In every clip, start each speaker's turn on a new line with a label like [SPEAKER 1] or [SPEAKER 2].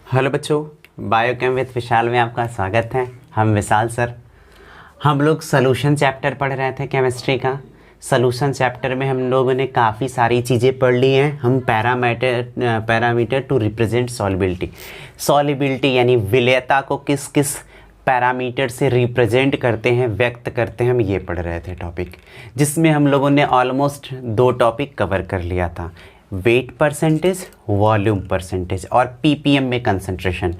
[SPEAKER 1] Hello बच्चों, biochem with विशाल में आपका स्वागत है। हम विशाल सर। हम लोग सोल्यूशन चैप्टर पढ़ रहे थे केमिस्ट्री का। सोल्यूशन चैप्टर में हम लोगों ने काफ़ी सारी चीज़ें पढ़ ली हैं। हम पैरामीटर टू रिप्रेजेंट सॉल्युबिलिटी यानी विलेयता को किस किस पैरामीटर से रिप्रेजेंट करते हैं, व्यक्त करते हैं, हम ये पढ़ रहे थे टॉपिक, जिसमें हम लोगों ने ऑलमोस्ट 2 टॉपिक कवर कर लिया था, वेट परसेंटेज, वॉल्यूम परसेंटेज और पीपीएम में कंसंट्रेशन।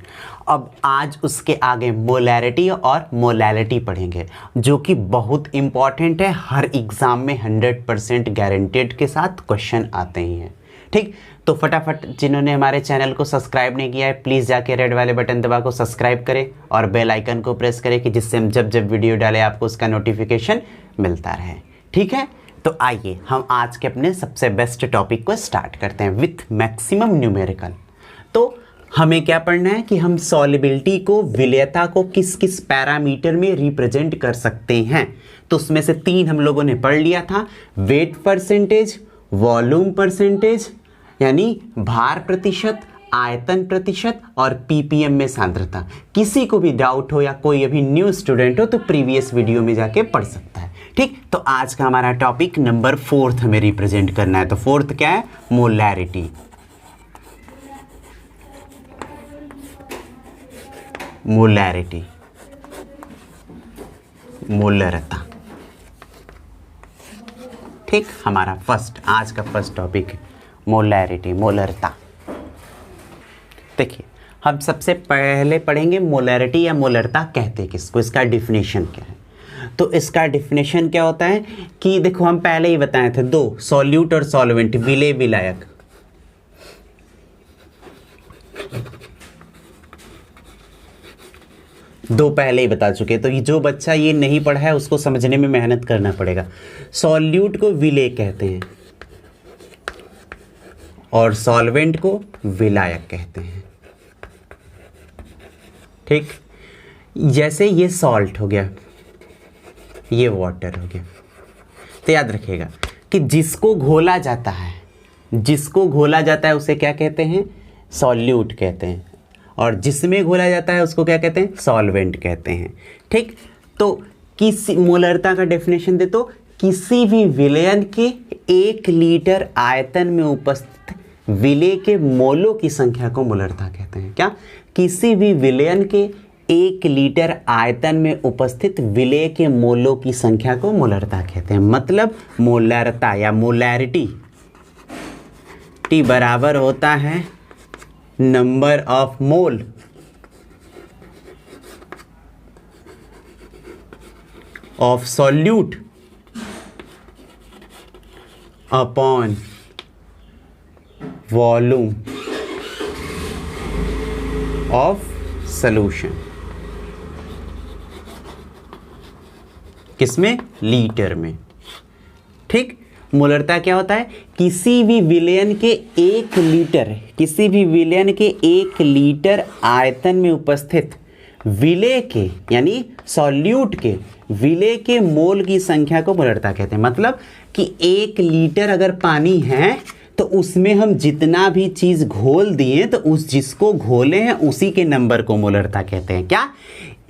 [SPEAKER 1] अब आज उसके आगे मोलैरिटी और मोलैलिटी पढ़ेंगे, जो कि बहुत इम्पॉर्टेंट है। हर एग्ज़ाम में 100% गारंटेड के साथ क्वेश्चन आते ही हैं। ठीक, तो फटाफट जिन्होंने हमारे चैनल को सब्सक्राइब नहीं किया है, प्लीज़ जाके रेड वाले बटन दबा को सब्सक्राइब करें और बेल आइकन को प्रेस करें कि जिससे हम जब जब वीडियो डालें आपको उसका नोटिफिकेशन मिलता रहे। ठीक है, तो आइए हम आज के अपने सबसे बेस्ट टॉपिक को स्टार्ट करते हैं विथ मैक्सिमम न्यूमेरिकल। तो हमें क्या पढ़ना है कि हम सॉल्युबिलिटी को, विलेयता को किस किस पैरामीटर में रिप्रेजेंट कर सकते हैं। तो उसमें से 3 हम लोगों ने पढ़ लिया था, वेट परसेंटेज, वॉल्यूम परसेंटेज यानी भार प्रतिशत, आयतन प्रतिशत और पीपीएम में सांद्रता। किसी को भी डाउट हो या कोई अभी न्यू स्टूडेंट हो तो प्रीवियस वीडियो में जाके पढ़ सकता है। ठीक, तो आज का हमारा टॉपिक नंबर 4 हमें रिप्रेजेंट करना है। तो 4 क्या है? मोलैरिटी। मोलैरिटी, मोलरता। ठीक, हमारा आज का फर्स्ट टॉपिक मोलैरिटी, मोलरता। देखिए, हम सबसे पहले पढ़ेंगे मोलैरिटी या मोलरता कहते किसको, इसका डिफिनेशन क्या है। तो इसका डिफिनेशन क्या होता है कि देखो, हम पहले ही बताए थे 2, सॉल्यूट और सॉल्वेंट, विलेय विलायक। दो पहले ही बता चुके, तो ये जो बच्चा ये नहीं पढ़ा है उसको समझने में मेहनत करना पड़ेगा। सॉल्यूट को विलेय कहते हैं और सॉल्वेंट को विलायक कहते हैं। ठीक, जैसे ये सॉल्ट हो गया, ये वाटर हो गया, तो याद रखिएगा कि जिसको घोला जाता है उसे क्या कहते हैं? सॉल्यूट कहते हैं, और जिसमें घोला जाता है उसको क्या कहते हैं? सॉल्वेंट कहते हैं। ठीक, तो किसी मोलरता का डेफिनेशन दे तो किसी भी विलयन के 1 लीटर आयतन में उपस्थित विलेय के मोलों की संख्या को मोलरता कहते हैं। क्या? किसी भी विलयन के 1 लीटर आयतन में उपस्थित विलेय के मोलों की संख्या को मोलरता कहते हैं। मतलब मोलरता या मोलैरिटी टी बराबर होता है number of mole of solute upon volume of solution. किसमें? लीटर में। ठीक, मोलरता क्या होता है? किसी भी विलयन के 1 लीटर आयतन में उपस्थित विलेय के यानी सॉल्यूट के विलेय के मोल की संख्या को मोलरता कहते हैं। मतलब कि 1 लीटर अगर पानी है तो उसमें हम जितना भी चीज़ घोल दिए तो उस जिसको घोले हैं उसी के नंबर को मोलरता कहते हैं। क्या?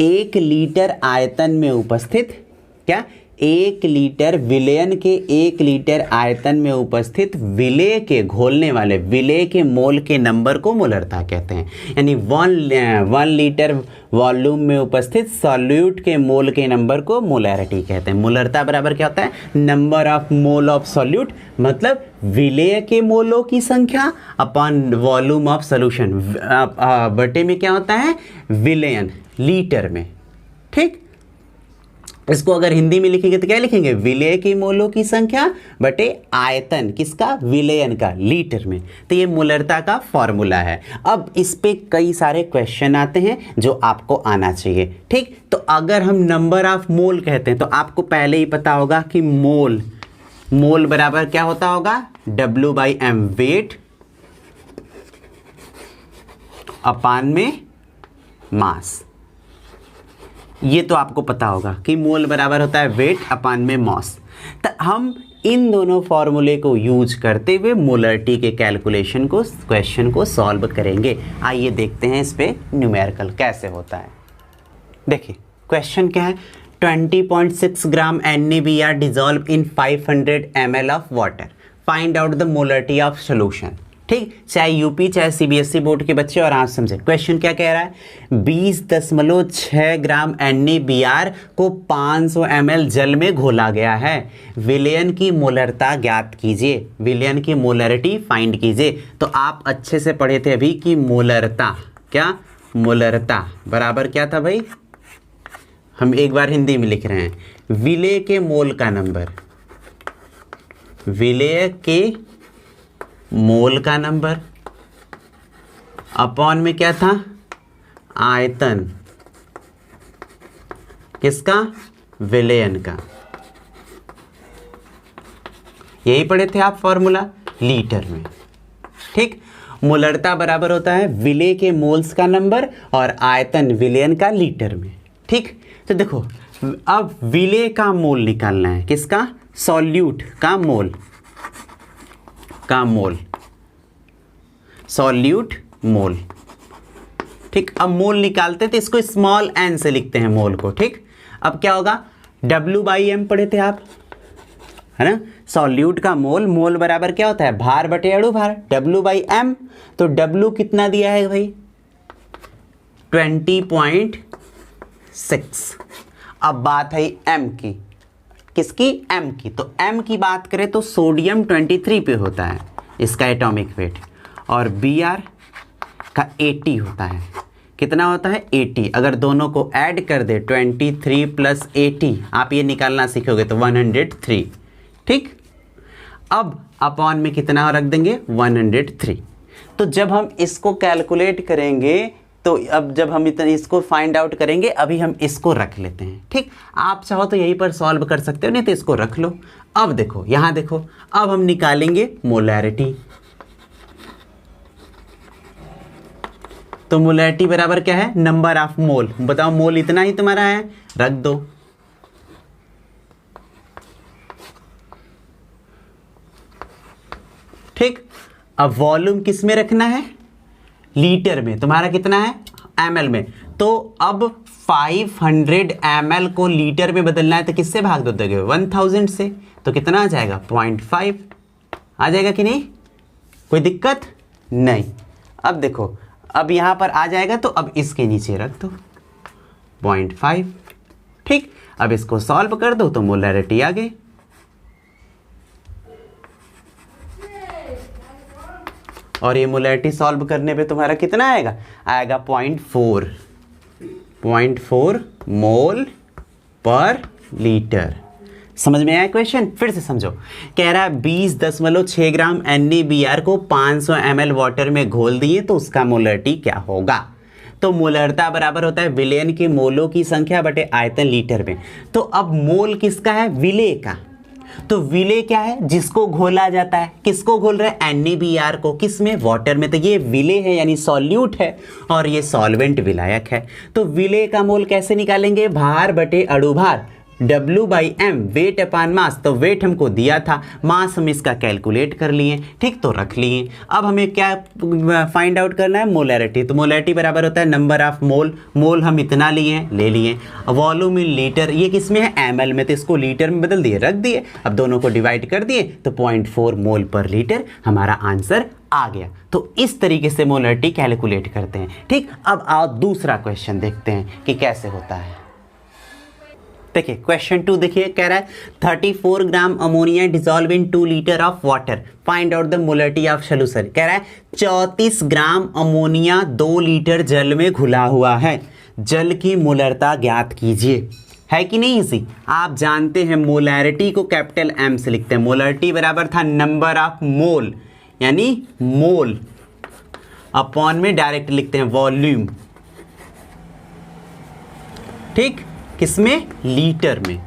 [SPEAKER 1] 1 लीटर आयतन में उपस्थित, क्या? 1 लीटर विलयन के 1 लीटर आयतन में उपस्थित विलेय के, घोलने वाले विलेय के मोल के नंबर को मोलरता कहते हैं। यानी 1 लीटर वॉल्यूम में उपस्थित सॉल्यूट के मोल के नंबर को मोलैरिटी कहते हैं। मोलरता बराबर क्या होता है? Number of mole of solute, मतलब विलेय के मोलों की संख्या अपॉन वॉल्यूम ऑफ सॉल्यूशन, बटे में क्या होता है? विलयन, लीटर में। ठीक, इसको अगर हिंदी में लिखेंगे तो क्या लिखेंगे? विलेय की मोलों की संख्या बटे आयतन, किसका? विलयन का, लीटर में। तो ये मोलरता का फॉर्मूला है। अब इस पे कई सारे क्वेश्चन आते हैं जो आपको आना चाहिए। ठीक, तो अगर हम नंबर ऑफ मोल कहते हैं तो आपको पहले ही पता होगा कि मोल बराबर क्या होता होगा? W/m, वेट अपान में मास। ये तो आपको पता होगा कि मोल बराबर होता है वेट अपान में मास। तो हम इन दोनों फॉर्मूले को यूज करते हुए मोलरिटी के कैलकुलेशन को क्वेश्चन को सॉल्व करेंगे। आइए देखते हैं इस पे न्यूमेरिकल कैसे होता है। देखिए क्वेश्चन क्या है, 20.6 ग्राम NaBr dissolve in 500 ml of water, find out the molarity of solution. ठीक, चाहे यूपी चाहे सीबीएसई बोर्ड के बच्चे और आप समझे क्वेश्चन क्या कह रहा है, 20.6 ग्राम NaBr को 500 ml जल में घोला गया है, विलयन की मोलरता ज्ञात कीजिए, विलयन की मोलरिटी फाइंड कीजिए। तो आप अच्छे से पढ़े थे अभी कि मोलरता, क्या मोलरता बराबर क्या था भाई, हम एक बार हिंदी में लिख रहे हैं, विलेय के मोल का नंबर, विलेय के मोल का नंबर अपॉन में क्या था, आयतन किसका, विलयन का। यही पढ़े थे आप फॉर्मूला लीटर में। ठीक, मोलरता बराबर होता है विलेय के मोल्स का नंबर और आयतन विलयन का लीटर में। ठीक, तो देखो अब विलेय का मोल निकालना है, किसका, सॉल्यूट का मोल, का मोल, सॉल्यूट मोल। ठीक, अब मोल निकालते तो इसको स्मॉल n से लिखते हैं मोल को। ठीक, अब क्या होगा, W/m पढ़े थे आप, है ना, सॉल्यूट का मोल, मोल बराबर क्या होता है, भार बटे अणुभार, W/m। तो W कितना दिया है भाई, 20.6। अब बात है m की, किसकी, m की। तो m की बात करें तो सोडियम 23 पे होता है इसका एटॉमिक वेट, और Br का 80 होता है। कितना होता है, 80। अगर दोनों को ऐड कर दे 23 + 80, आप ये निकालना सीखोगे तो 103। ठीक, अब अपॉन में कितना रख देंगे, 103। तो जब हम इसको कैलकुलेट करेंगे, तो अब जब हम इतना इसको फाइंड आउट करेंगे, अभी हम इसको रख लेते हैं। ठीक, आप चाहो तो यहीं पर सॉल्व कर सकते हो, नहीं तो इसको रख लो। अब देखो यहाँ देखो, अब हम निकालेंगे मोलैरिटी। तो मोलैरिटी बराबर क्या है, नंबर ऑफ मोल। बताओ मोल इतना ही तुम्हारा है, रख दो। ठीक, अब वॉल्यूम किस में रखना है, लीटर में। तुम्हारा कितना है, ml में। तो अब 500 ml को लीटर में बदलना है, तो किससे भाग दो दोगे, 1000 से। तो कितना आ जाएगा, 0.5 आ जाएगा कि नहीं, कोई दिक्कत नहीं। अब देखो, अब यहां पर आ जाएगा, तो अब इसके नीचे रख दो 0.5। ठीक, अब इसको सॉल्व कर दो तो मोलैरिटी आ गई। और ये मोलैरिटी सॉल्व करने पे तुम्हारा कितना आएगा, आएगा 0.4 मोल पर लीटर। समझ में आया क्वेश्चन, फिर से समझो। कह रहा है 20.6 ग्राम NaBr को 500 ml वाटर में घोल दिए तो उसका मोलरिटी क्या होगा। तो मोलरता बराबर होता है विलयन के मोलों की संख्या बटे आयतन लीटर में। तो अब मोल किसका है, विलेय का। तो विलेय क्या है, जिसको घोला जाता है। किसको घोल रहा है, NaBr को, किस में, वाटर में। तो ये विलेय है यानी सॉल्यूट है, और ये सॉल्वेंट विलायक है। तो विलेय का मोल कैसे निकालेंगे, भार बटे अणुभार, W/m, वेट अपान मास। तो वेट हमको दिया था, मास हम इसका कैलकुलेट कर लिए। ठीक, तो रख लिए। अब हमें क्या फाइंड आउट करना है, मोलैरिटी। तो मोलैरिटी बराबर होता है नंबर ऑफ मोल, मोल हम इतना लिए हैं, ले लिए। वॉल्यूम इन लीटर, ये किस में है, ml में, तो इसको लीटर में बदल दिए, रख दिए। अब दोनों को डिवाइड कर दिए तो 0.4 मोल पर लीटर हमारा आंसर आ गया। तो इस तरीके से मोलैरिटी कैलकुलेट करते हैं। ठीक, अब आओ दूसरा क्वेश्चन देखते हैं कि कैसे होता है। देखिए क्वेश्चन 2 देखिए, कह रहा है 34 gram ammonia dissolve in 2 litre of water, find out the molarity of solution. कह रहा है 34 ग्राम अमोनिया 2 लीटर जल में घुला हुआ है, जल की मोलरता ज्ञात कीजिए। है कि नहीं इसी, आप जानते हैं मोलैरिटी को कैपिटल M से लिखते हैं। मोलरिटी बराबर था नंबर ऑफ मोल, यानी मोल अपॉन में डायरेक्ट लिखते हैं वॉल्यूम। ठीक, किसमें, लीटर में।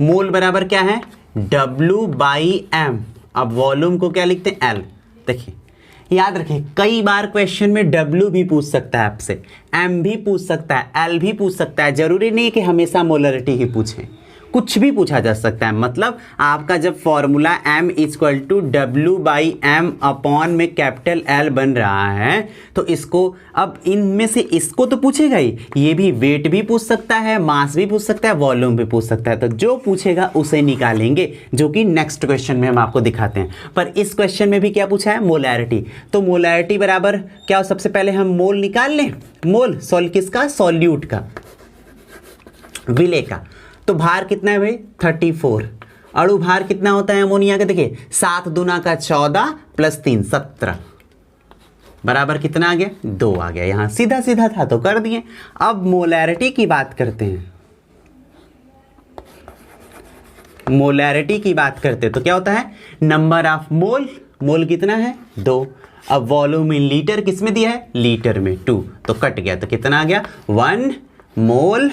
[SPEAKER 1] मोल बराबर क्या है, W/m। अब वॉल्यूम को क्या लिखते हैं, L। देखिए याद रखें, कई बार क्वेश्चन में W भी पूछ सकता है आपसे, M भी पूछ सकता है, L भी पूछ सकता है। जरूरी नहीं कि हमेशा मोलरिटी ही पूछें, कुछ भी पूछा जा सकता है। मतलब आपका जब formula m equal to W by M upon में कैपिटल L बन रहा है तो इसको अब इनमें से इसको तो पूछेगा ही, ये भी वेट भी पूछ सकता है, मास भी पूछ सकता है, वॉल्यूम भी पूछ सकता है। तो जो पूछेगा उसे निकालेंगे, जो कि नेक्स्ट क्वेश्चन में हम आपको दिखाते हैं। पर इस क्वेश्चन में भी क्या पूछा है, मोलैरिटी। तो मोलैरिटी बराबर क्या, सबसे पहले हम मोल निकाल लें। मोल सॉल्व किसका, सॉल्यूट का, विले का। तो भार कितना है भाई 34। अणु भार कितना होता है अमोनिया का, देखिए 7 दूना का 14 प्लस 3 17 बराबर कितना आ गया 2 आ गया। यहां सीधा सीधा था तो कर दिए। अब मोलैरिटी की बात करते हैं। मोलैरिटी की बात करते तो क्या होता है, नंबर ऑफ मोल, मोल कितना है 2। अब वॉल्यूम इन लीटर किस में दिया है, लीटर में 2, तो कट गया तो कितना आ गया 1 मोल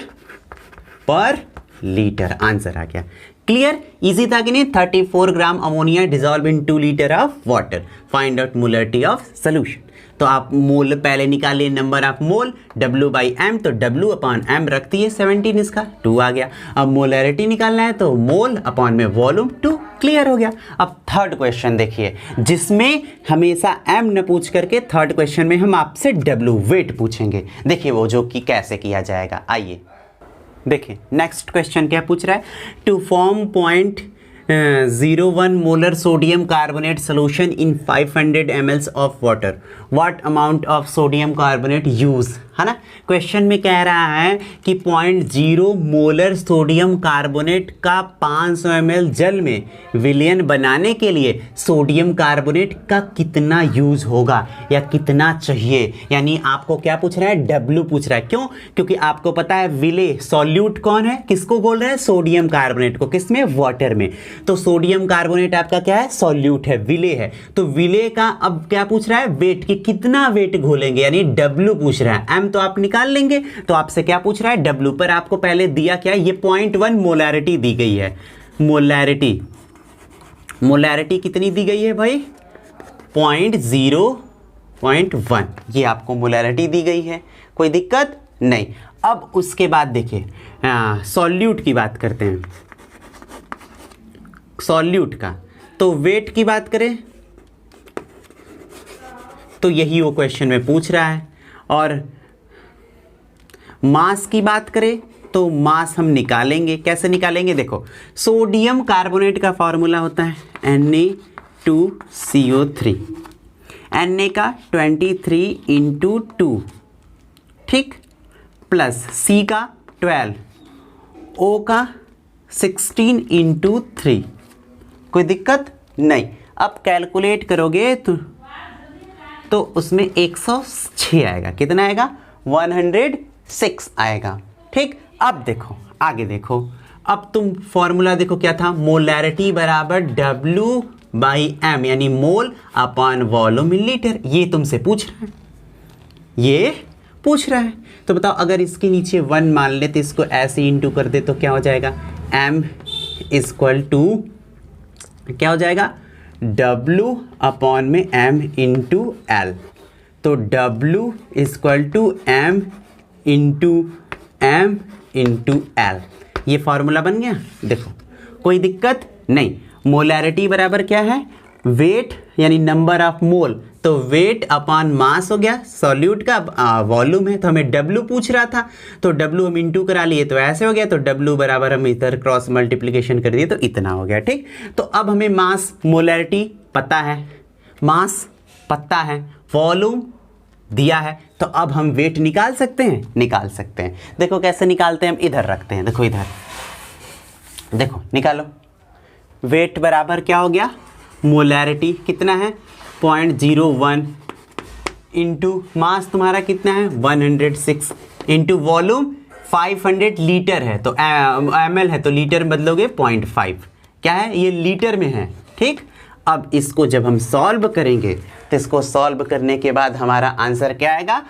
[SPEAKER 1] पर लीटर, आंसर आ गया। क्लियर, इजी था कि नहीं। 34 gram ammonia dissolve in 2 litre of water, find out molarity of solution. तो आप मोल पहले निकालिए, number of mole W by M, तो W अपॉन एम रख दिए 17, इसका 2 आ गया। अब मोलैरिटी निकालना है तो मोल अपॉन में वॉल्यूम 2, क्लियर हो गया। अब थर्ड क्वेश्चन देखिए, जिसमें हमेशा M न पूछ करके थर्ड क्वेश्चन में हम आपसे W वेट पूछेंगे। देखिए वो जो कि कैसे किया जाएगा, आइए देखिए। नेक्स्ट क्वेश्चन क्या पूछ रहा है, to form 0.01 molar sodium carbonate solution in 500 ml of water, what amount of sodium carbonate use, है ना। क्वेश्चन में कह रहा है कि 0.0 मोलर सोडियम कार्बोनेट का 500 ml जल में विलयन बनाने के लिए सोडियम कार्बोनेट का कितना यूज होगा या कितना चाहिए। यानी आपको क्या पूछ रहा है, W पूछ रहा है। क्यों, क्योंकि आपको पता है विले सॉल्यूट कौन है, किसको बोल रहा है, सोडियम कार्बोनेट को, किसमें, वाटर में। तो सोडियम कार्बोनेट आपका क्या है, सॉल्यूट है, विले है। तो विले का अब क्या पूछ रहा है, वेट, की कितना वेट घोलेंगे, यानी W पूछ रहा है। M तो आप निकाल लेंगे, तो आपसे क्या पूछ रहा है W। पर आपको पहले दिया क्या, ये 0.1 मोलैरिटी दी गई है। मोलैरिटी कितनी दी गई है भाई, 0.1, ये आपको मोलैरिटी दी गई है, कोई दिक्कत नहीं। अब उसके बाद देखिए सॉल्यूट की बात करते हैं। सॉल्यूट का तो वेट की बात करें तो यही वो क्वेश्चन में पूछ रहा है। और मास की बात करें तो मास हम निकालेंगे, कैसे निकालेंगे, देखो सोडियम कार्बोनेट का फॉर्मूला होता है Na2CO3, Na का 23 × 2, ठीक, प्लस C का 12, O का 16 × 3, कोई दिक्कत नहीं। अब कैलकुलेट करोगे तो उसमें 106 आएगा, कितना आएगा 106 आएगा, ठीक। अब देखो आगे देखो, अब तुम फॉर्मूला देखो क्या था, मोलैरिटी बराबर W बाई एम, यानी mole upon volume in litre. ये तुमसे पूछ रहा है, ये पूछ रहा है। तो बताओ अगर इसके नीचे 1 मान ले तो इसको ऐसे इंटू कर दे तो क्या हो जाएगा, M इक्वल टू क्या हो जाएगा, W अपॉन में M इंटू L। तो W equal to M into L, ये फॉर्मूला बन गया। देखो कोई दिक्कत नहीं। मोलैरिटी बराबर क्या है, वेट यानी नंबर ऑफ मोल, तो वेट अपॉन मास हो गया। सॉल्यूट का वॉल्यूम है तो हमें W पूछ रहा था, तो W हम इंटू करा लिए तो ऐसे हो गया। तो W बराबर हम इधर क्रॉस मल्टीप्लिकेशन कर दिए तो इतना हो गया, ठीक। तो अब हमें मास, मोलैरिटी पता है, मास पता है, वॉल्यूम दिया है, तो अब हम वेट निकाल सकते हैं, निकाल सकते हैं। देखो कैसे निकालते हैं, हम इधर रखते हैं, देखो इधर, देखो निकालो। वेट बराबर क्या हो गया, मोलैरिटी कितना है 0.01 इंटू मास तुम्हारा कितना है 106 इंटू वॉल्यूम 500 लीटर है, तो ml है तो लीटर में बदलोगे 0.5, क्या है ये लीटर में है, ठीक। अब इसको जब हम सॉल्व करेंगे तो इसको सॉल्व करने के बाद हमारा आंसर क्या आएगा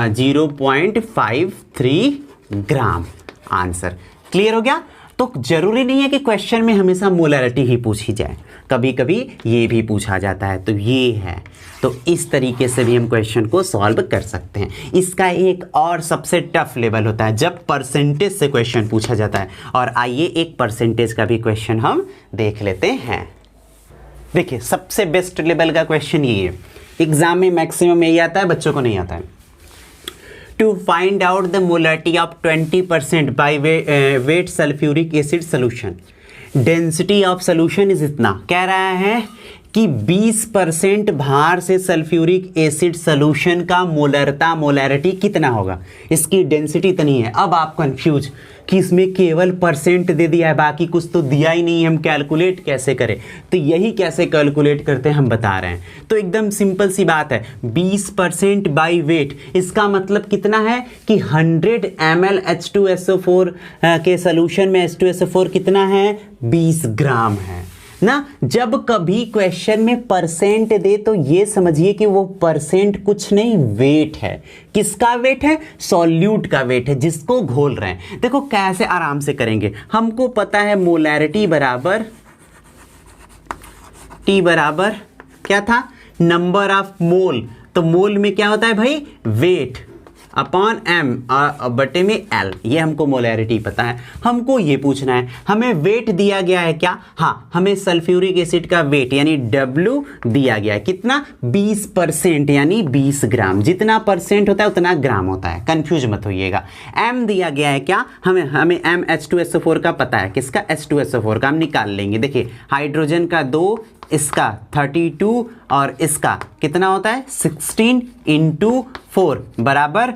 [SPEAKER 1] 0.53 ग्राम, आंसर। क्लियर हो गया। तो जरूरी नहीं है कि क्वेश्चन में हमेशा मोलैरिटी ही पूछी जाए, कभी कभी ये भी पूछा जाता है, तो ये है। तो इस तरीके से भी हम क्वेश्चन को सॉल्व कर सकते हैं। इसका एक और सबसे टफ लेवल होता है जब परसेंटेज से क्वेश्चन पूछा जाता है, और आइए एक परसेंटेज का भी क्वेश्चन हम देख लेते हैं। देखिए सबसे बेस्ट लेवल का क्वेश्चन ये है, एग्जाम में मैक्सिमम यही आता है, बच्चों को नहीं आता है। To find out the molarity of 20% by weight sulphuric acid solution, density of solution is इतना। कह रहा है कि 20% भार से सल्फ्यूरिक एसिड सोल्यूशन का मोलरिटी कितना होगा, इसकी डेंसिटी इतनी है। अब आप कंफ्यूज कि इसमें केवल परसेंट दे दिया है, बाकी कुछ तो दिया ही नहीं, हम कैलकुलेट कैसे करें। तो यही कैसे कैलकुलेट करते हैं हम बता रहे हैं। तो एकदम सिंपल सी बात है, 20% बाई वेट, इसका मतलब कितना है कि 100 ml H2SO4 के सोल्यूशन में H2SO4 कितना है, 20 ग्राम है ना। जब कभी क्वेश्चन में परसेंट दे तो ये समझिए कि वो परसेंट कुछ नहीं, वेट है। किसका वेट है, सॉल्यूट का वेट है, जिसको घोल रहे हैं। देखो कैसे आराम से करेंगे, हमको पता है मोलैरिटी बराबर T बराबर क्या था, नंबर ऑफ मोल। तो मोल में क्या होता है भाई, वेट अपॉन m बटे में L, ये हमको मोलैरिटी पता है। हमको ये पूछना है, हमें वेट दिया गया है क्या, हाँ हमें सल्फ्यूरिक एसिड का वेट यानी W दिया गया है, कितना, 20% यानी 20 ग्राम। जितना परसेंट होता है उतना ग्राम होता है, कंफ्यूज मत होइएगा। m दिया गया है क्या, हमें m H2SO4 का पता है, किसका, H2SO4 का हम निकाल लेंगे। देखिए हाइड्रोजन का 2, इसका 32 और इसका कितना होता है 16 × 4 बराबर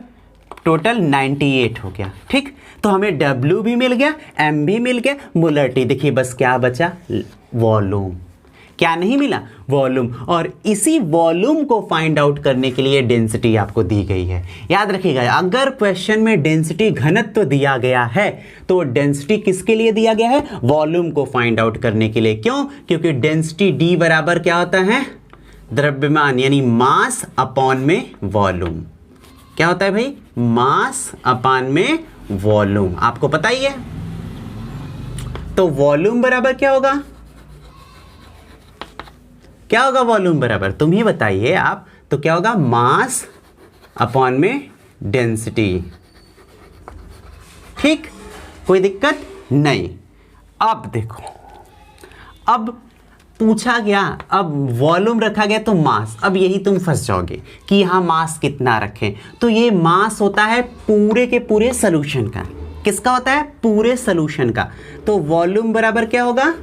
[SPEAKER 1] टोटल 98 हो गया। ठीक, तो हमें W भी मिल गया, M भी मिल गया, मोलरिटी। देखिए बस क्या बचा, वॉल्यूम। क्या नहीं मिला, वॉल्यूम। और इसी वॉल्यूम को फाइंड आउट करने के लिए डेंसिटी आपको दी गई है। याद रखिएगा, अगर क्वेश्चन में डेंसिटी घनत्व दिया गया है तो डेंसिटी किसके लिए दिया गया है, वॉल्यूम को फाइंड आउट करने के लिए। क्यों, क्योंकि डेंसिटी D बराबर क्या होता है, द्रव्यमान यानी मास अपॉन में वॉल्यूम। क्या होता है भाई, मास अपॉन में वॉल्यूम, आपको पता ही है। तो वॉल्यूम बराबर क्या होगा, क्या होगा वॉल्यूम बराबर, तुम ही बताइए आप। तो क्या होगा, मास अपॉन में डेंसिटी। ठीक, कोई दिक्कत नहीं। अब देखो, अब पूछा गया, अब वॉल्यूम रखा गया तो मास। अब यही तुम फंस जाओगे कि यहां मास कितना रखें। तो ये मास होता है पूरे के पूरे सॉल्यूशन का। किसका होता है, पूरे सॉल्यूशन का। तो वॉल्यूम बराबर क्या होगा,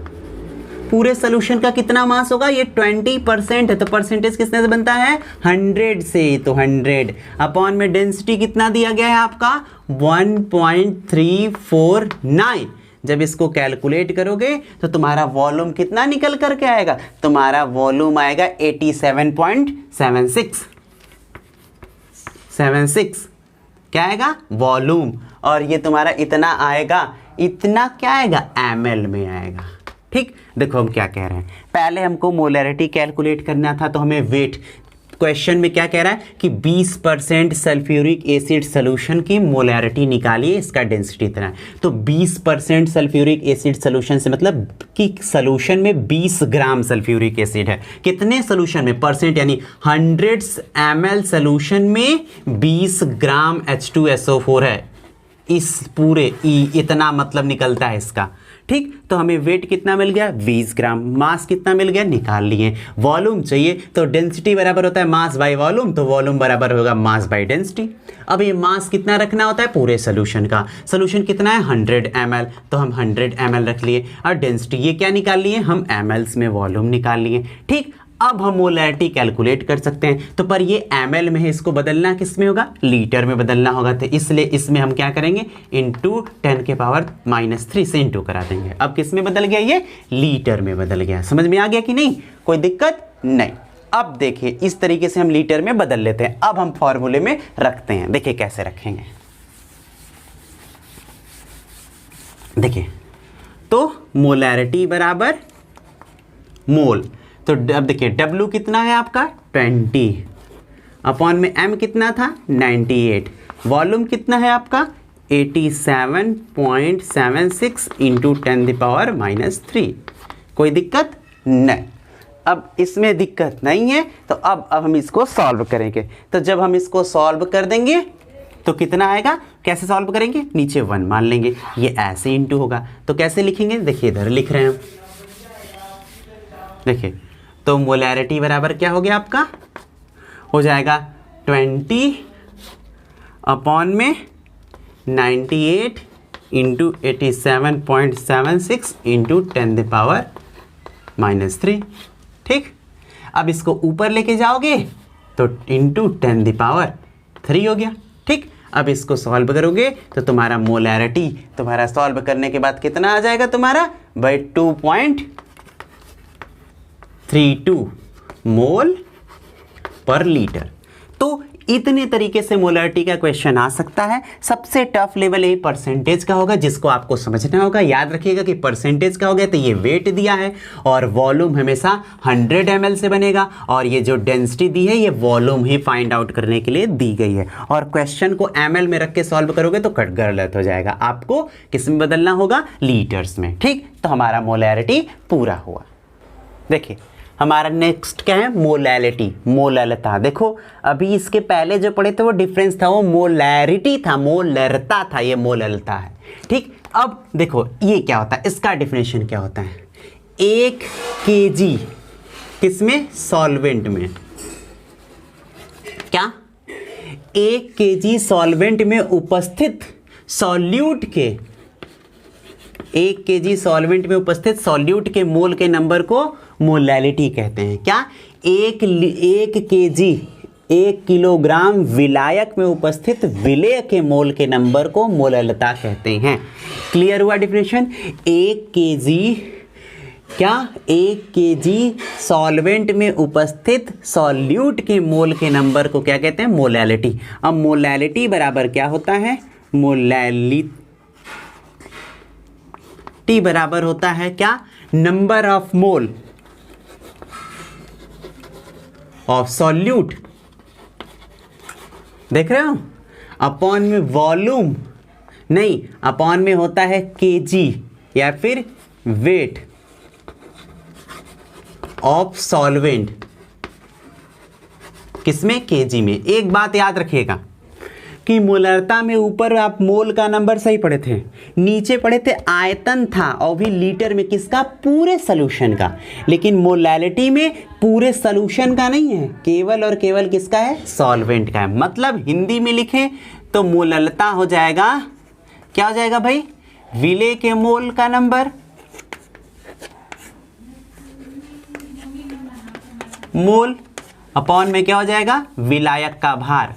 [SPEAKER 1] पूरे सॉल्यूशन का कितना मास होगा, ये 20% है। तो परसेंटेज किसने से बनता है, 100 से। तो 100 अपॉन में डेंसिटी कितना दिया गया है आपका, 1.349। जब इसको कैलकुलेट करोगे तो तुम्हारा वॉल्यूम कितना निकल करके आएगा, तुम्हारा वॉल्यूम आएगा 87.76। क्या आएगा, वॉल्यूम। और ये तुम्हारा इतना आएगा, इतना क्या आएगा, ml में आएगा। ठीक, देखो हम क्या कह रहे हैं, पहले हमको मोलरिटी कैलकुलेट करना था, तो हमें वेट, क्वेश्चन में क्या कह रहा है कि 20% सल्फ्यूरिक एसिड सोल्यूशन की मोलरिटी निकालिए, इसका डेंसिटी इतना है। तो 20% सल्फ्यूरिक एसिड सोल्यूशन से मतलब कि सोल्यूशन में 20 ग्राम सल्फ्यूरिक एसिड है। कितने सोल्यूशन में, परसेंट यानी 100 ml सोल्यूशन में 20 ग्राम H2SO4 है। इस पूरे इतना मतलब निकलता है इसका। ठीक, तो हमें वेट कितना मिल गया, 20 ग्राम। मास कितना मिल गया, निकाल लिए। वॉल्यूम चाहिए तो डेंसिटी बराबर होता है मास बाय वॉल्यूम, तो वॉल्यूम बराबर होगा मास बाय डेंसिटी। अब ये मास कितना रखना होता है, पूरे सोल्यूशन का। सोल्यूशन कितना है, 100 ml, तो हम 100 ml रख लिए। और डेंसिटी ये क्या निकाल लिए, हम mls में वॉल्यूम निकाल लिए। ठीक, अब हम मोलरिटी कैलकुलेट कर सकते हैं। तो पर ये ml में है, इसको बदलना किस में होगा, लीटर में बदलना होगा। तो इसलिए इसमें हम क्या करेंगे, इंटू 10⁻³ से इंटू करा देंगे। अब किस में बदल गया, ये लीटर में बदल गया। समझ में आ गया कि नहीं, कोई दिक्कत नहीं। अब देखिए इस तरीके से हम लीटर में बदल लेते हैं। अब हम फॉर्मूले में रखते हैं, देखिए कैसे रखेंगे। देखिए तो मोलरिटी बराबर मोल, तो अब देखिए W कितना है आपका 20, अपॉन में M कितना था 98, वॉल्यूम कितना है आपका 87.76 × 10⁻³ कोई दिक्कत नहीं, अब इसमें दिक्कत नहीं है। तो अब हम इसको सॉल्व करेंगे। तो जब हम इसको सॉल्व कर देंगे तो कितना आएगा, कैसे सॉल्व करेंगे, नीचे 1 मान लेंगे, ये ऐसे इंटू होगा। तो कैसे लिखेंगे, देखिए इधर लिख रहे हैं हम, देखिए। तो मोलैरिटी बराबर क्या हो गया आपका, हो जाएगा 20 अपॉन में 98 इंटू 87.76 इंटू 10⁻³ ठीक। अब इसको ऊपर लेके जाओगे तो इंटू 10⁻³ हो गया ठीक। अब इसको सॉल्व करोगे तो तुम्हारा मोलैरिटी, तुम्हारा सॉल्व करने के बाद कितना आ जाएगा तुम्हारा भाई 2.32 मोल पर लीटर। तो इतने तरीके से मोलैरिटी का क्वेश्चन आ सकता है। सबसे टफ लेवल यही परसेंटेज का होगा, जिसको आपको समझना होगा। याद रखिएगा कि परसेंटेज का हो गया तो ये वेट दिया है और वॉल्यूम हमेशा 100 ml से बनेगा, और ये जो डेंसिटी दी है ये वॉल्यूम ही फाइंड आउट करने के लिए दी गई है। और क्वेश्चन को ml में रख के सॉल्व करोगे तो गलत हो जाएगा, आपको किस में बदलना होगा, लीटर्स में ठीक। तो हमारा मोलैरिटी पूरा हुआ। देखिए हमारा नेक्स्ट क्या है, मोलैलिटी, मोललता। देखो अभी इसके पहले जो पढ़े थे वो डिफरेंस था, वो मोलैरिटी था, मोलरता था, ये मोललता है ठीक। अब देखो ये क्या होता है, इसका डिफिनेशन क्या होता है, 1 kg किसमें, सॉल्वेंट में, क्या 1 kg सॉल्वेंट में उपस्थित सॉल्यूट के, 1 kg सॉल्वेंट में उपस्थित सॉल्यूट के मोल के नंबर को मोलैलिटी कहते हैं। क्या, 1 kg 1 किलोग्राम विलायक में उपस्थित विलेय के मोल के नंबर को मोललता कहते हैं। क्लियर हुआ डिफिनेशन। 1 kg क्या, 1 kg सॉल्वेंट में उपस्थित सॉल्यूट के मोल के नंबर को क्या कहते हैं, मोलैलिटी। अब मोलैलिटी बराबर क्या होता है, मोलैलिटी बराबर होता है क्या, number of mole of solute, देख रहे हो, अपॉन में वॉल्यूम नहीं, अपॉन में होता है केजी या फिर वेट ऑफ सॉल्वेंट, किसमें, केजी में। एक बात याद रखिएगा कि मोलरता में ऊपर आप मोल का नंबर सही पढ़े थे, नीचे पढ़े थे आयतन था और भी लीटर में, किसका, पूरे सॉल्यूशन का। लेकिन मोलैलिटी में पूरे सॉल्यूशन का नहीं है, केवल और केवल किसका है, सॉल्वेंट का है। मतलब हिंदी में लिखें तो मोललता हो जाएगा, क्या हो जाएगा भाई, विलेय के मोल का नंबर, मोल, अपॉन में क्या हो जाएगा, विलायक का भार,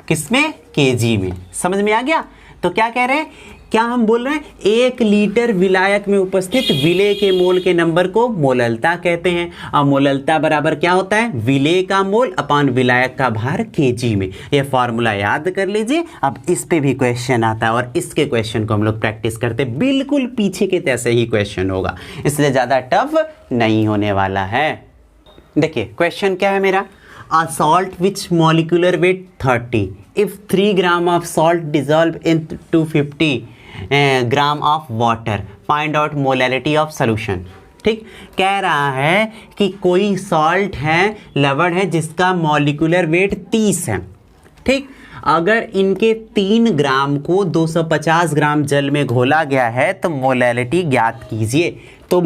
[SPEAKER 1] किसमें, केजी में। समझ में आ गया। तो क्या कह रहे हैं, क्या हम बोल रहे हैं, 1 लीटर विलायक में उपस्थित विलेय के मोल के नंबर को मोललता कहते हैं। और मोललता बराबर क्या होता है, विलेय का मोल अपॉन विलायक का भार केजी में। ये फॉर्मूला याद कर लीजिए। अब इस पे भी क्वेश्चन आता है और इसके क्वेश्चन को हम लोग प्रैक्टिस करते हैं, बिल्कुल पीछे के तैसे ही क्वेश्चन होगा, इसलिए ज़्यादा टफ नहीं होने वाला है। देखिए क्वेश्चन क्या है मेरा, a salt which molecular weight 30, if 3 gram of salt dissolve in 250 gram of water, find out molality of solution। ठीक, कह रहा है कि कोई सॉल्ट है, लवण है, जिसका मॉलिक्यूलर वेट 30 है। ठीक, अगर इनके 3 ग्राम को 250 ग्राम जल में घोला गया है तो मोलैलिटी ज्ञात कीजिए। तो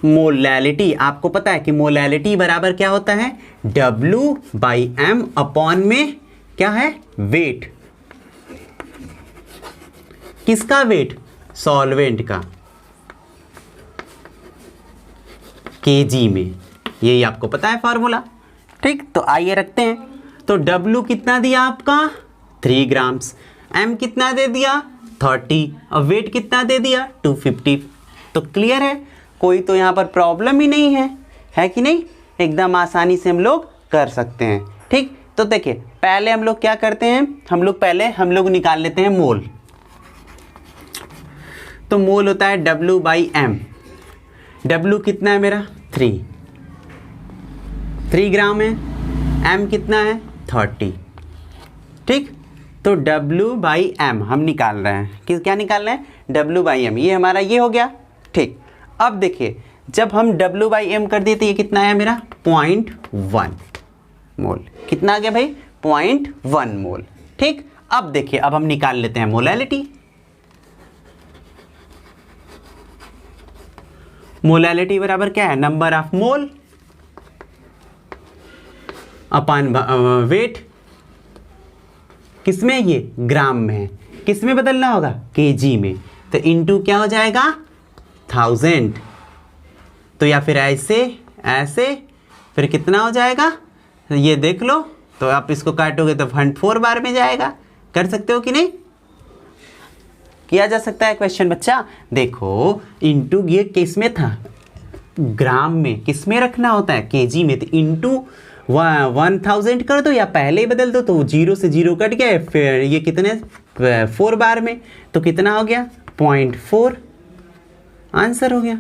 [SPEAKER 1] मोलैलिटी आपको पता है कि मोलैलिटी बराबर क्या होता है, W/M अपॉन में क्या है, वेट, किसका वेट, सॉल्वेंट का, केजी में। यही आपको पता है फॉर्मूला। ठीक, तो आइए रखते हैं। तो W कितना दिया आपका, 3 ग्राम्स, M कितना दे दिया, 30, और वेट कितना दे दिया, 250। तो क्लियर है, कोई तो यहाँ पर प्रॉब्लम ही नहीं है कि नहीं, एकदम आसानी से हम लोग कर सकते हैं। ठीक, तो देखिए पहले हम लोग क्या करते हैं, हम लोग निकाल लेते हैं मोल। तो मोल होता है W/M। W कितना है मेरा, 3 ग्राम है, M कितना है, 30। ठीक, तो W/m हम निकाल रहे हैं कि क्या निकाल रहे हैं, W/m। ये हमारा ये हो गया, ठीक। अब देखिए जब हम W/m कर दिए तो ये कितना आया मेरा 0.1 मोल। कितना आ गया भाई 0.1 मोल, ठीक। अब देखिए अब हम निकाल लेते हैं मोलैलिटी। मोलैलिटी बराबर क्या है, number of mole upon weight. किसमें, ये ग्राम में है, किसमें बदलना होगा, केजी में। तो इनटू क्या हो जाएगा 1000, तो या फिर ऐसे ऐसे, फिर कितना हो जाएगा ये देख लो। तो आप इसको काटोगे तो 4 बार में जाएगा। कर सकते हो कि नहीं, किया जा सकता है क्वेश्चन बच्चा। देखो इनटू ये किस में था, ग्राम में, किस में रखना होता है, केजी में। तो इनटू 1000 कर दो या पहले ही बदल दो, तो 0 से 0 कट गया, फिर ये कितने 4 बार में, तो कितना हो गया 0.4, आंसर हो गया।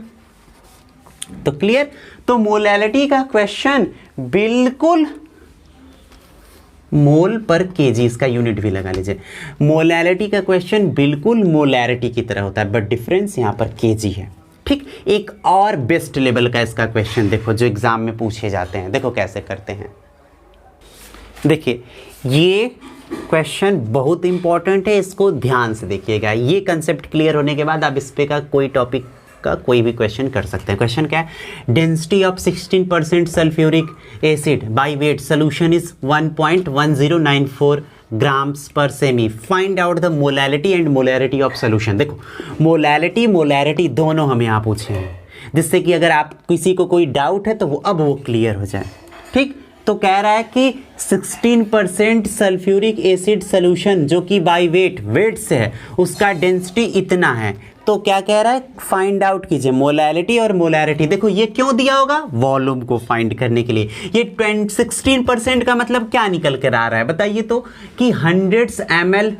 [SPEAKER 1] तो क्लियर। तो मोलैलिटी का क्वेश्चन बिल्कुल मोल पर केजी, इसका यूनिट भी लगा लीजिए। मोलैलिटी का क्वेश्चन बिल्कुल मोलैरिटी की तरह होता है, बट डिफरेंस यहाँ पर केजी है, ठीक। एक और बेस्ट लेवल का इसका क्वेश्चन देखो जो एग्जाम में पूछे जाते हैं, देखो कैसे करते हैं। देखिए ये क्वेश्चन बहुत इंपॉर्टेंट है, इसको ध्यान से देखिएगा। ये कंसेप्ट क्लियर होने के बाद आप इस पे का कोई टॉपिक का कोई भी क्वेश्चन कर सकते हैं। क्वेश्चन क्या है, density of 16% sulphuric acid by weight solution is 1.1094 grams per सेमी, find out the molality and molarity of solution. देखो मोलैलिटी मोलैरिटी दोनों हम यहाँ पूछे हैं, जिससे कि अगर आप किसी को कोई डाउट है तो वो अब वो क्लियर हो जाए, ठीक। तो कह रहा है कि 16% सल्फ्यूरिक एसिड सोल्यूशन जो कि बाय वेट से है, उसका डेंसिटी इतना है। तो क्या कह रहा है, फाइंड आउट कीजिए मोलैलिटी और मोलैरिटी। देखो ये क्यों दिया होगा, वॉल्यूम को फाइंड करने के लिए। ये 16% का मतलब क्या निकल कर आ रहा है बताइए तो, कि 100 ml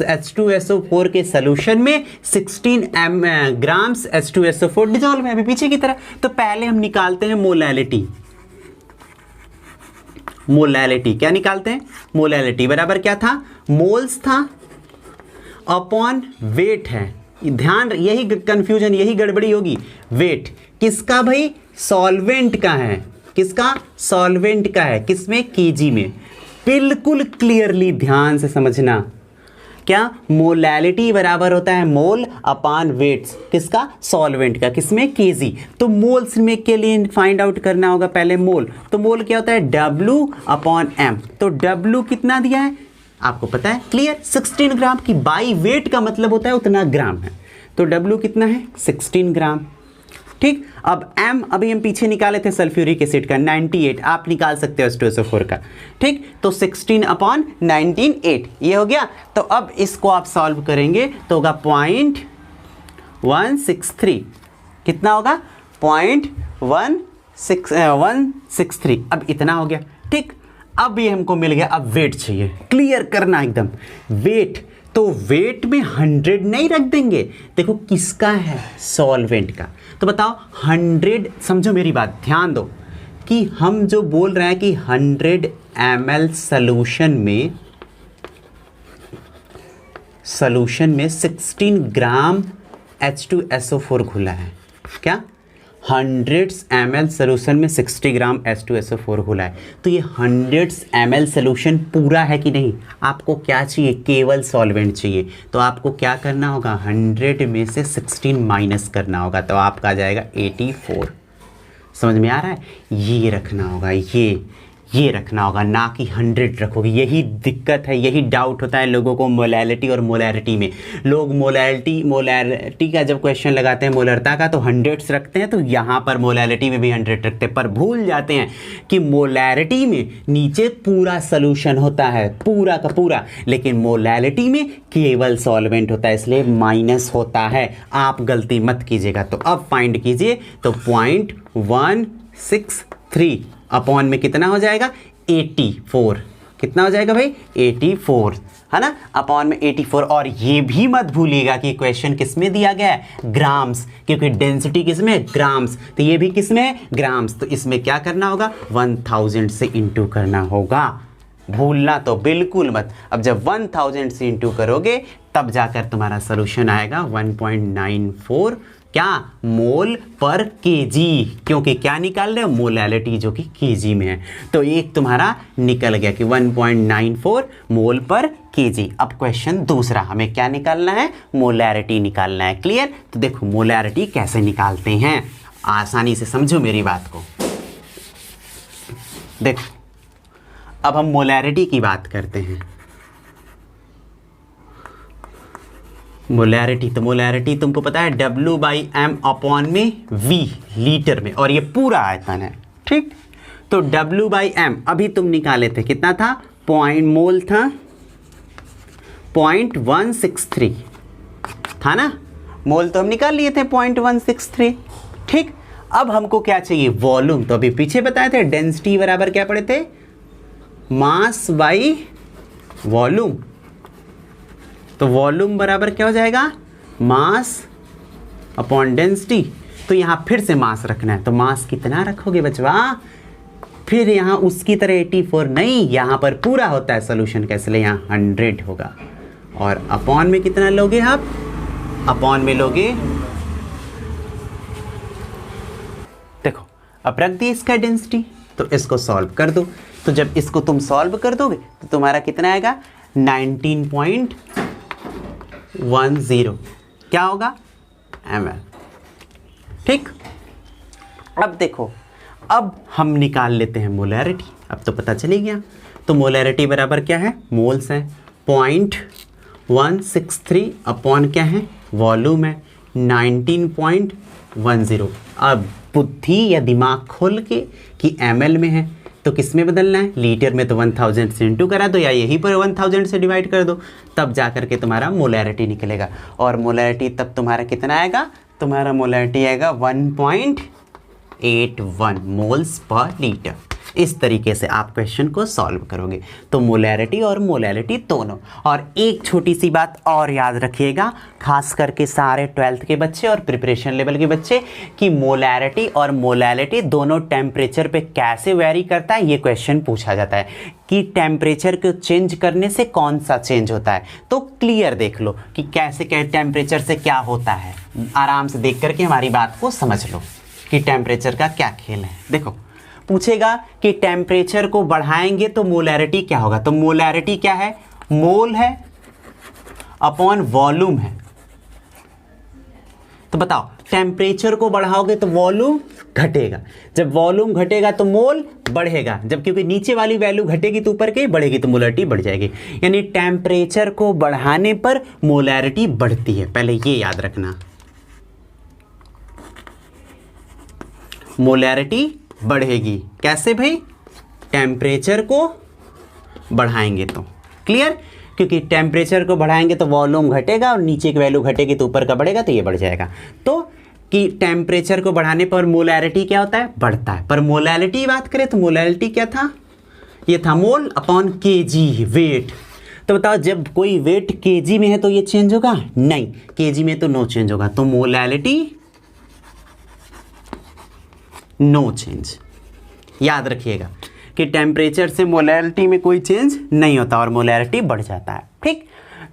[SPEAKER 1] H2SO4 के सोल्यूशन में 16 ग्राम्स H2SO4 डिजोल्व है, अभी पीछे की तरह। तो पहले हम निकालते हैं मोलैलिटी। मोलैलिटी क्या निकालते हैं, मोलैलिटी बराबर क्या था, मोल्स था अपॉन वेट है। ध्यान, यही कंफ्यूजन, यही गड़बड़ी होगी। वेट किसका भाई, सॉल्वेंट का है, किसका, सॉल्वेंट का है, किसमें, केजी में। बिल्कुल क्लियरली ध्यान से समझना, क्या मोलैलिटी बराबर होता है मोल अपॉन वेट्स, किसका, सॉल्वेंट का, किसमें, केजी। तो मोल्स में के लिए फाइंड आउट करना होगा पहले मोल। तो मोल क्या होता है, W/m। तो W कितना दिया है आपको पता है, क्लियर, 16 ग्राम की। बाई वेट का मतलब होता है उतना ग्राम है, तो W कितना है 16 ग्राम, ठीक। अब M अभी हम पीछे निकाले थे सल्फ्यूरिक एसिड का 98, आप निकाल सकते हो H2SO4 का, ठीक। तो 16/98 ये हो गया। तो अब इसको आप सॉल्व करेंगे तो होगा 0.163, कितना होगा 0.163। अब इतना हो गया, ठीक। अब ये हमको मिल गया, अब वेट चाहिए, क्लियर करना एकदम। वेट, तो वेट में 100 नहीं रख देंगे, देखो किसका है, सॉल्वेंट का। तो बताओ 100, समझो मेरी बात, ध्यान दो कि हम जो बोल रहे हैं कि 100 ml सोल्यूशन में 16 ग्राम H2SO4 घुला है। क्या 100 ml सोल्यूशन में 60 ग्राम H2SO4 घुला है। तो ये 100 ml सोल्यूशन पूरा है कि नहीं, आपको क्या चाहिए, केवल सॉल्वेंट चाहिए। तो आपको क्या करना होगा, 100 में से 16 माइनस करना होगा, तो आपका आ जाएगा 84। समझ में आ रहा है, ये रखना होगा, ये रखना होगा, ना कि 100 रखोगे। यही दिक्कत है, यही डाउट होता है लोगों को मोलैलिटी और मोलैरिटी में। लोग मोलैरिटी का जब क्वेश्चन लगाते हैं मोलरता का तो 100 रखते हैं, तो यहाँ पर मोलैलिटी में भी 100 रखते हैं, पर भूल जाते हैं कि मोलैरिटी में नीचे पूरा सोल्यूशन होता है, पूरा का पूरा, लेकिन मोलैलिटी में केवल सॉल्वेंट होता है, इसलिए माइनस होता है। आप गलती मत कीजिएगा। तो अब फाइंड कीजिए, तो 0.163 अपॉन में कितना हो जाएगा 84, कितना हो जाएगा भाई 84, है ना, अपॉन में 84। और ये भी मत भूलिएगा कि क्वेश्चन किस में दिया गया है, ग्राम्स, क्योंकि डेंसिटी किस में है, ग्राम्स, तो ये भी किस में है, ग्राम्स। तो इसमें क्या करना होगा, 1000 से इंटू करना होगा, भूलना तो बिल्कुल मत। अब जब 1000 से इंटू करोगे तब जाकर तुम्हारा सोल्यूशन आएगा 1.94 क्या मोल पर केजी, क्योंकि क्या निकाल रहे हो, मोलैलिटी जो कि केजी में है। तो एक तुम्हारा निकल गया कि 1.94 मोल पर केजी। अब क्वेश्चन दूसरा, हमें क्या निकालना है, मोलैरिटी निकालना है। क्लियर? तो देखो मोलैरिटी कैसे निकालते हैं, आसानी से समझो मेरी बात को। देखो अब हम मोलैरिटी की बात करते हैं। मोलैरिटी, तो मोलैरिटी तुमको पता है W/m अपॉन में V लीटर में, और ये पूरा आयतन है। ठीक, तो W/m अभी तुम निकाले थे, कितना था, पॉइंट मोल था 0.163 था ना, मोल तो हम निकाल लिए थे 0.163। ठीक, अब हमको क्या चाहिए, वॉल्यूम। तो अभी पीछे बताए थे डेंसिटी बराबर क्या पढ़े थे, मास बाई वॉल्यूम। तो वॉल्यूम बराबर क्या हो जाएगा, मास अपॉन डेंसिटी। तो यहाँ फिर से मास रखना है, तो मास कितना रखोगे बचवा, फिर यहाँ उसकी तरह 84 नहीं, यहाँ पर पूरा होता है सोल्यूशन का, इसलिए यहाँ 100 होगा। और अपॉन में कितना लोगे आप, अपॉन में लोगे, देखो अब रख दी इसका डेंसिटी, तो इसको सॉल्व कर दो। तो जब इसको तुम सॉल्व कर दोगे तो तुम्हारा कितना आएगा, 19.10 क्या होगा, ml। ठीक, अब देखो, अब हम निकाल लेते हैं मोलैरिटी। अब तो पता चली गया, तो मोलैरिटी बराबर क्या है, मोल्स है, 0.163 अपॉन क्या है, वॉल्यूम है 19.10। अब बुद्धि या दिमाग खोल के कि ml में है तो किस में बदलना है, लीटर में, तो 1000 से इंटू करा दो या यहीं पर 1000 से डिवाइड कर दो, तब जा करके तुम्हारा मोलैरिटी निकलेगा। और मोलैरिटी तब तुम्हारा कितना आएगा, तुम्हारा मोलैरिटी आएगा 1.81 मोल्स पर लीटर। इस तरीके से आप क्वेश्चन को सॉल्व करोगे। तो मोलैरिटी और मोलैलिटी दोनों। और एक छोटी सी बात और याद रखिएगा, खास करके सारे 12th के बच्चे और प्रिपरेशन लेवल के बच्चे, कि मोलैरिटी और मोलैलिटी दोनों टेम्परेचर पे कैसे वेरी करता है, ये क्वेश्चन पूछा जाता है कि टेम्परेचर को चेंज करने से कौन सा चेंज होता है। तो क्लियर देख लो कि कैसे क्या टेम्परेचर से क्या होता है, आराम से देख करके हमारी बात को समझ लो कि टेम्परेचर का क्या खेल है। देखो पूछेगा कि टेम्परेचर को बढ़ाएंगे तो मोलैरिटी क्या होगा, तो मोलैरिटी क्या है, मोल है अपॉन वॉल्यूम है। तो बताओ टेम्परेचर को बढ़ाओगे तो वॉल्यूम घटेगा, जब वॉल्यूम घटेगा तो मोल बढ़ेगा, जब क्योंकि नीचे वाली वैल्यू घटेगी तो ऊपर की बढ़ेगी तो मोलैरिटी बढ़ जाएगी। यानी टेम्परेचर को बढ़ाने पर मोलैरिटी बढ़ती है, पहले ये याद रखना, मोलैरिटी बढ़ेगी। कैसे भाई, टेम्परेचर को बढ़ाएंगे तो। क्लियर, क्योंकि टेम्परेचर को बढ़ाएंगे तो वॉल्यूम घटेगा और नीचे की वैल्यू घटेगी तो ऊपर का बढ़ेगा, तो ये बढ़ जाएगा। तो कि टेम्परेचर को बढ़ाने पर मोलैरिटी क्या होता है, बढ़ता है। पर मोलैलिटी बात करें तो मोलैलिटी क्या था, ये था मोल अपॉन केजी, वेट। तो बताओ जब कोई वेट केजी में है तो ये चेंज होगा, नहीं, केजी में तो नो चेंज होगा। तो मोलैलिटी नो चेंज। याद रखिएगा कि टेम्परेचर से मोलैरिटी में कोई चेंज नहीं होता और मोलैरिटी बढ़ जाता है। ठीक,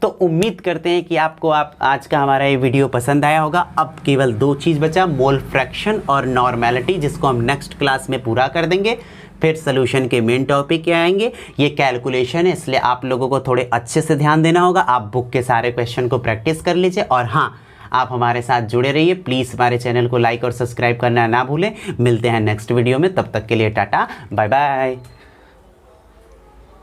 [SPEAKER 1] तो उम्मीद करते हैं कि आपको आज का हमारा ये वीडियो पसंद आया होगा। अब केवल 2 चीज़ बचा, मोल फ्रैक्शन और नॉर्मेलिटी, जिसको हम नेक्स्ट क्लास में पूरा कर देंगे। फिर सोल्यूशन के मेन टॉपिक क्या आएंगे, ये कैलकुलेशन है, इसलिए आप लोगों को थोड़े अच्छे से ध्यान देना होगा। आप बुक के सारे क्वेश्चन को प्रैक्टिस कर लीजिए। और हाँ, आप हमारे साथ जुड़े रहिए, प्लीज़ हमारे चैनल को लाइक और सब्सक्राइब करना ना भूलें। मिलते हैं नेक्स्ट वीडियो में, तब तक के लिए टाटा बाय बाय।